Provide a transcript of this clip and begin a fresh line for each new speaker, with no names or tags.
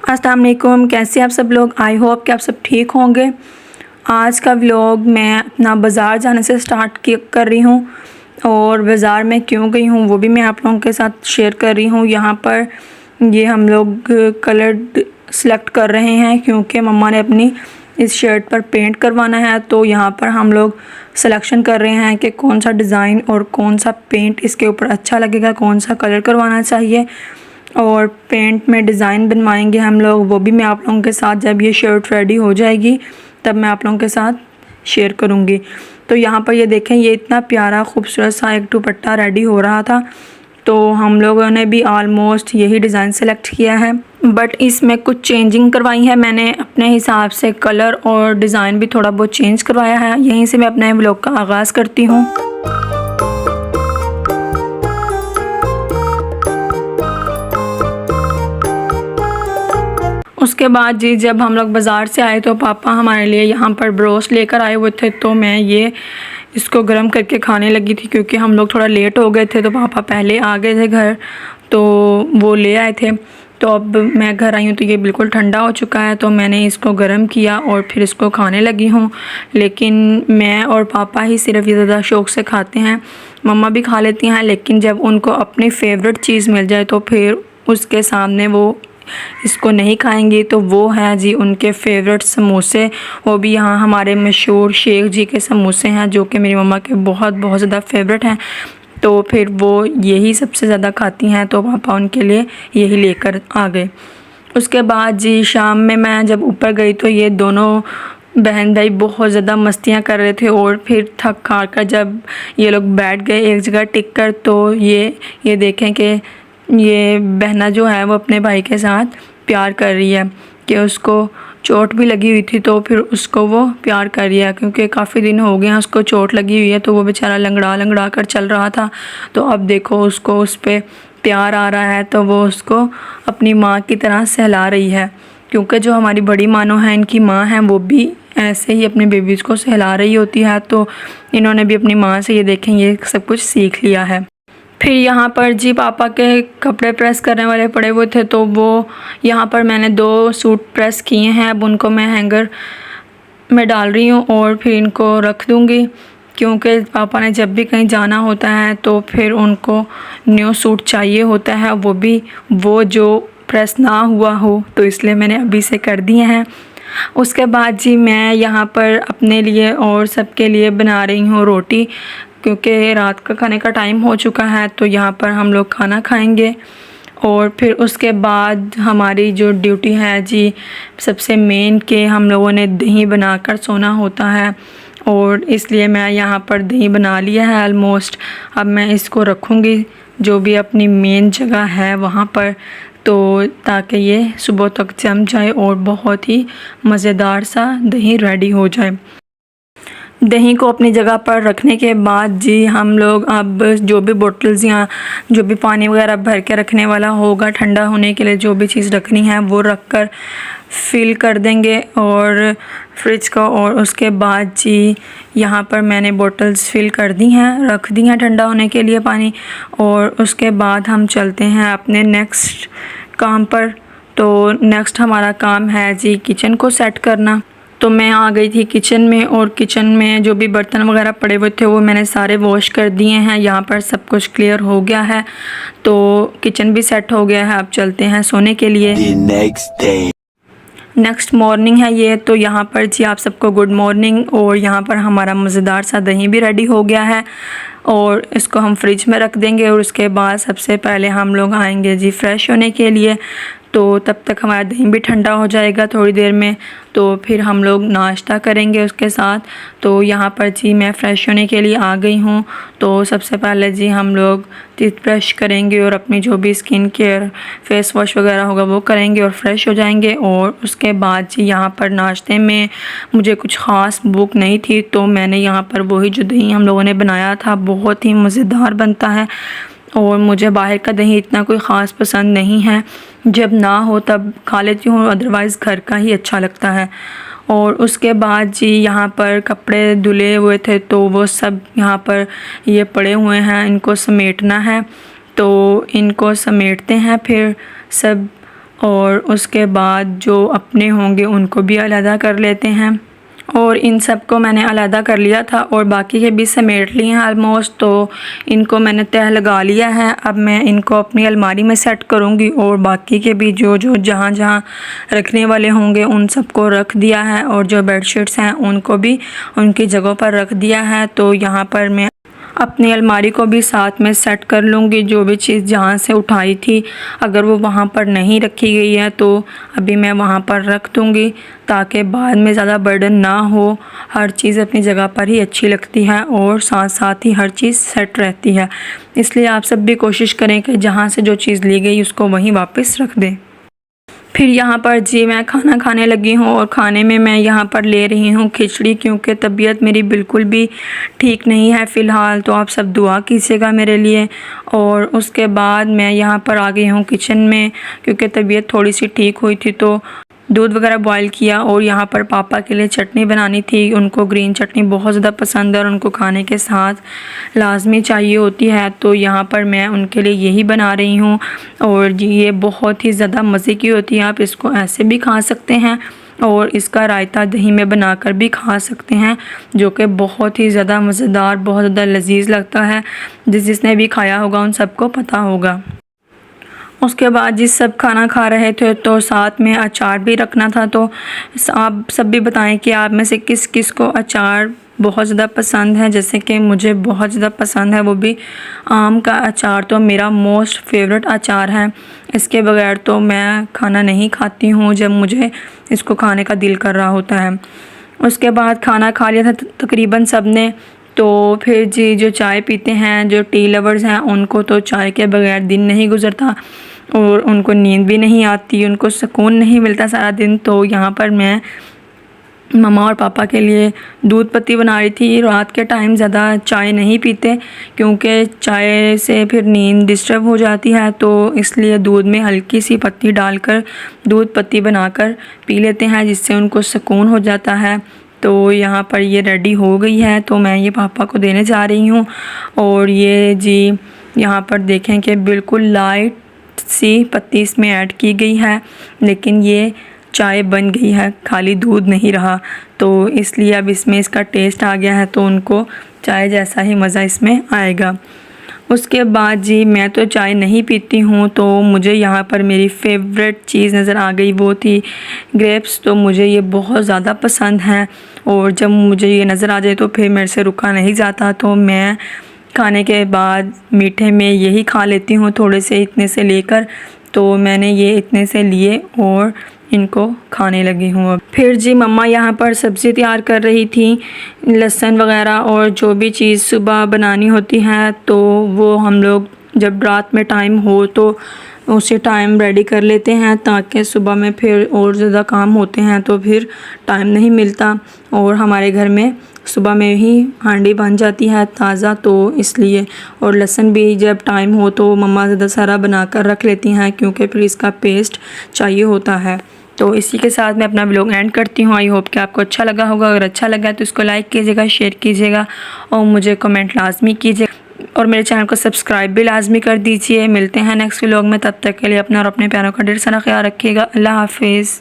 अस्सलाम वालेकुम, कैसे आप सब लोग। आई होप कि आप सब ठीक होंगे। आज का व्लॉग मैं अपना बाज़ार जाने से स्टार्ट कर रही हूँ और बाज़ार में क्यों गई हूँ वो भी मैं आप लोगों के साथ शेयर कर रही हूँ। यहाँ पर ये हम लोग कलर सेलेक्ट कर रहे हैं क्योंकि मम्मा ने अपनी इस शर्ट पर पेंट करवाना है, तो यहाँ पर हम लोग सिलेक्शन कर रहे हैं कि कौन सा डिज़ाइन और कौन सा पेंट इसके ऊपर अच्छा लगेगा, कौन सा कलर करवाना चाहिए और पेंट में डिज़ाइन बनवाएंगे हम लोग। वो भी मैं आप लोगों के साथ जब ये शर्ट रेडी हो जाएगी तब मैं आप लोगों के साथ शेयर करूँगी। तो यहाँ पर ये देखें, ये इतना प्यारा खूबसूरत सा एक दुपट्टा रेडी हो रहा था, तो हम लोगों ने भी आलमोस्ट यही डिज़ाइन सेलेक्ट किया है, बट इसमें कुछ चेंजिंग करवाई है मैंने अपने हिसाब से। कलर और डिज़ाइन भी थोड़ा बहुत चेंज करवाया है। यहीं से मैं अपने व्लॉग का आगाज़ करती हूँ। उसके बाद जी जब हम लोग बाज़ार से आए तो पापा हमारे लिए यहाँ पर ब्रोस्ट लेकर आए हुए थे, तो मैं ये इसको गर्म करके खाने लगी थी क्योंकि हम लोग थोड़ा लेट हो गए थे, तो पापा पहले आ गए थे घर, तो वो ले आए थे। तो अब मैं घर आई हूँ तो ये बिल्कुल ठंडा हो चुका है, तो मैंने इसको गर्म किया और फिर इसको खाने लगी हूँ। लेकिन मैं और पापा ही सिर्फ ये ज़्यादा शौक़ से खाते हैं, मम्मा भी खा लेती हैं, लेकिन जब उनको अपनी फ़ेवरेट चीज़ मिल जाए तो फिर उसके सामने वो इसको नहीं खाएंगे। तो वो है जी उनके फेवरेट समोसे, वो भी यहाँ हमारे मशहूर शेख जी के समोसे हैं जो कि मेरी मम्मा के बहुत ज़्यादा फेवरेट हैं। तो फिर वो यही सबसे ज़्यादा खाती हैं, तो पापा उनके लिए यही लेकर आ गए। उसके बाद जी शाम में मैं जब ऊपर गई तो ये दोनों बहन भाई बहुत ज़्यादा मस्तियाँ कर रहे थे और फिर थक हार कर जब ये लोग बैठ गए एक जगह टिक कर, तो ये देखें कि ये बहना जो है वो अपने भाई के साथ प्यार कर रही है कि उसको चोट भी लगी हुई थी, तो फिर उसको वो प्यार कर रही है क्योंकि काफ़ी दिन हो गए हैं उसको चोट लगी हुई है, तो वो बेचारा लंगड़ा कर चल रहा था। तो अब देखो उसको उस पर प्यार आ रहा है, तो वो उसको अपनी माँ की तरह सहला रही है, क्योंकि जो हमारी बड़ी मानो हैं इनकी माँ हैं वो भी ऐसे ही अपने बेबीज़ को सहला रही होती है। तो इन्होंने भी अपनी माँ से ये देखें ये सब कुछ सीख लिया है। फिर यहाँ पर जी पापा के कपड़े प्रेस करने वाले पड़े हुए थे, तो वो यहाँ पर मैंने 2 सूट प्रेस किए हैं। अब उनको मैं हैंगर में डाल रही हूँ और फिर इनको रख दूँगी, क्योंकि पापा ने जब भी कहीं जाना होता है तो फिर उनको न्यू सूट चाहिए होता है, वो भी वो जो प्रेस ना हुआ हो, तो इसलिए मैंने अभी से कर दिए हैं। उसके बाद जी मैं यहाँ पर अपने लिए और सबके लिए बना रही हूँ रोटी, क्योंकि रात का खाने का टाइम हो चुका है, तो यहाँ पर हम लोग खाना खाएंगे। और फिर उसके बाद हमारी जो ड्यूटी है जी सबसे मेन के हम लोगों ने दही बनाकर सोना होता है, और इसलिए मैं यहाँ पर दही बना लिया है ऑलमोस्ट। अब मैं इसको रखूँगी जो भी अपनी मेन जगह है वहाँ पर, तो ताकि ये सुबह तक जम जाए और बहुत ही मज़ेदार सा दही रेडी हो जाए। दही को अपनी जगह पर रखने के बाद जी हम लोग अब जो भी बोतल्स या जो भी पानी वगैरह भर के रखने वाला होगा ठंडा होने के लिए, जो भी चीज़ रखनी है वो रख कर फिल कर देंगे और फ्रिज को। और उसके बाद जी यहाँ पर मैंने बोतल्स फिल कर दी हैं, रख दी हैं ठंडा होने के लिए पानी। और उसके बाद हम चलते हैं अपने नेक्स्ट काम पर। तो नेक्स्ट हमारा काम है जी किचन को सेट करना। तो मैं आ गई थी किचन में, और किचन में जो भी बर्तन वगैरह पड़े हुए थे वो मैंने सारे वॉश कर दिए हैं। यहाँ पर सब कुछ क्लियर हो गया है, तो किचन भी सेट हो गया है। अब चलते हैं सोने के लिए। नेक्स्ट मॉर्निंग है ये, तो यहाँ पर जी आप सबको गुड मॉर्निंग। और यहाँ पर हमारा मज़ेदार सा दही भी रेडी हो गया है और इसको हम फ्रिज में रख देंगे। और उसके बाद सबसे पहले हम लोग आएंगे जी फ्रेश होने के लिए, तो तब तक हमारा दही भी ठंडा हो जाएगा थोड़ी देर में, तो फिर हम लोग नाश्ता करेंगे उसके साथ। तो यहाँ पर जी मैं फ़्रेश होने के लिए आ गई हूँ। तो सबसे पहले जी हम लोग टीथ ब्रश करेंगे और अपनी जो भी स्किन केयर फेस वॉश वगैरह होगा वो करेंगे और फ़्रेश हो जाएंगे। और उसके बाद जी यहाँ पर नाश्ते में मुझे कुछ ख़ास भूख नहीं थी, तो मैंने यहाँ पर वही जो दही हम लोगों ने बनाया था, बहुत ही मज़ेदार बनता है। और मुझे बाहर का दही इतना कोई ख़ास पसंद नहीं है, जब ना हो तब खा लेती हूँ, अदरवाइज़ घर का ही अच्छा लगता है। और उसके बाद जी यहाँ पर कपड़े धुले हुए थे, तो वो सब यहाँ पर ये पड़े हुए हैं, इनको समेटना है। तो इनको समेटते हैं फिर सब और उसके बाद जो अपने होंगे उनको भी अलहदा कर लेते हैं। और इन सब को मैंने अलहदा कर लिया था और बाकी के भी समेट लिए हैं ऑलमोस्ट। तो इनको मैंने तह लगा लिया है। अब मैं इनको अपनी अलमारी में सेट करूँगी और बाकी के भी जो जो जहाँ जहाँ रखने वाले होंगे उन सबको रख दिया है और जो बेडशीट्स हैं उनको भी उनकी जगहों पर रख दिया है। तो यहाँ पर मैं अपनी अलमारी को भी साथ में सेट कर लूँगी। जो भी चीज़ जहाँ से उठाई थी अगर वो वहाँ पर नहीं रखी गई है तो अभी मैं वहाँ पर रख दूँगी ताकि बाद में ज़्यादा बर्डन ना हो। हर चीज़ अपनी जगह पर ही अच्छी लगती है और साथ साथ ही हर चीज़ सेट रहती है। इसलिए आप सब भी कोशिश करें कि जहाँ से जो चीज़ ली गई उसको वहीं वापस रख दें। फिर यहाँ पर जी मैं खाना खाने लगी हूँ और खाने में मैं यहाँ पर ले रही हूँ खिचड़ी, क्योंकि तबीयत मेरी बिल्कुल भी ठीक नहीं है फ़िलहाल। तो आप सब दुआ कीजिएगा मेरे लिए। और उसके बाद मैं यहाँ पर आ गई हूँ किचन में, क्योंकि तबीयत थोड़ी सी ठीक हुई थी तो दूध वगैरह बॉईल किया। और यहाँ पर पापा के लिए चटनी बनानी थी। उनको ग्रीन चटनी बहुत ज़्यादा पसंद है और उनको खाने के साथ लाजमी चाहिए होती है। तो यहाँ पर मैं उनके लिए यही बना रही हूँ। और जी ये बहुत ही ज़्यादा मज़े की होती है। आप इसको ऐसे भी खा सकते हैं और इसका रायता दही में बनाकर भी खा सकते हैं, जो कि बहुत ही ज़्यादा मज़ेदार, बहुत ज़्यादा लजीज लगता है। जिसने भी खाया होगा उन सबको पता होगा। उसके बाद जिस सब खाना खा रहे थे तो साथ में अचार भी रखना था। तो आप सब भी बताएं कि आप में से किस किस को अचार बहुत ज़्यादा पसंद है। जैसे कि मुझे बहुत ज़्यादा पसंद है, वो भी आम का अचार तो मेरा मोस्ट फेवरेट अचार है। इसके बगैर तो मैं खाना नहीं खाती हूँ जब मुझे इसको खाने का दिल कर रहा होता है। उसके बाद खाना खा लिया था तकरीबन सब ने। तो फिर जी जो चाय पीते हैं, जो टी लवर्स हैं, उनको तो चाय के बगैर दिन नहीं गुज़रता और उनको नींद भी नहीं आती, उनको सुकून नहीं मिलता सारा दिन। तो यहाँ पर मैं मम्मा और पापा के लिए दूध पत्ती बना रही थी। रात के टाइम ज़्यादा चाय नहीं पीते क्योंकि चाय से फिर नींद डिस्टर्ब हो जाती है, तो इसलिए दूध में हल्की सी पत्ती डालकर दूध पत्ती बनाकर पी लेते हैं, जिससे उनको सुकून हो जाता है। तो यहाँ पर ये रेडी हो गई है तो मैं ये पापा को देने जा रही हूँ। और ये जी यहाँ पर देखें कि बिल्कुल लाइट सी पत्ती इसमें ऐड की गई है, लेकिन ये चाय बन गई है, खाली दूध नहीं रहा। तो इसलिए अब इसमें इसका टेस्ट आ गया है तो उनको चाय जैसा ही मज़ा इसमें आएगा। उसके बाद जी मैं तो चाय नहीं पीती हूँ, तो मुझे यहाँ पर मेरी फेवरेट चीज़ नज़र आ गई, वो थी ग्रेप्स। तो मुझे ये बहुत ज़्यादा पसंद हैं और जब मुझे ये नज़र आ जाए तो फिर मेरे से रुका नहीं जाता। तो मैं खाने के बाद मीठे में यही खा लेती हूँ, थोड़े से इतने से लेकर। तो मैंने ये इतने से लिए और इनको खाने लगी हूँ। अब फिर जी मम्मा यहाँ पर सब्ज़ी तैयार कर रही थी, लहसुन वगैरह और जो भी चीज़ सुबह बनानी होती है तो वो हम लोग जब रात में टाइम हो तो उसी टाइम रेडी कर लेते हैं, ताकि सुबह में फिर और ज़्यादा काम होते हैं तो फिर टाइम नहीं मिलता। और हमारे घर में सुबह में ही हांडी बन जाती है ताज़ा, तो इसलिए। और लहसुन भी जब टाइम हो तो मम्मा ज़्यादा सारा बना कर रख लेती हैं, क्योंकि फिर इसका पेस्ट चाहिए होता है। तो इसी के साथ मैं अपना व्लॉग एंड करती हूँ। आई होप कि आपको अच्छा लगा होगा। अगर अच्छा लगा तो इसको लाइक कीजिएगा, शेयर कीजिएगा और मुझे कमेंट लाजमी कीजिए और मेरे चैनल को सब्सक्राइब भी लाजमी कर दीजिए। मिलते हैं नेक्स्ट व्लॉग में, तब तक के लिए अपना और अपने प्यारों का ढेर सारा ख्याल रखिएगा। अल्लाह हाफिज़।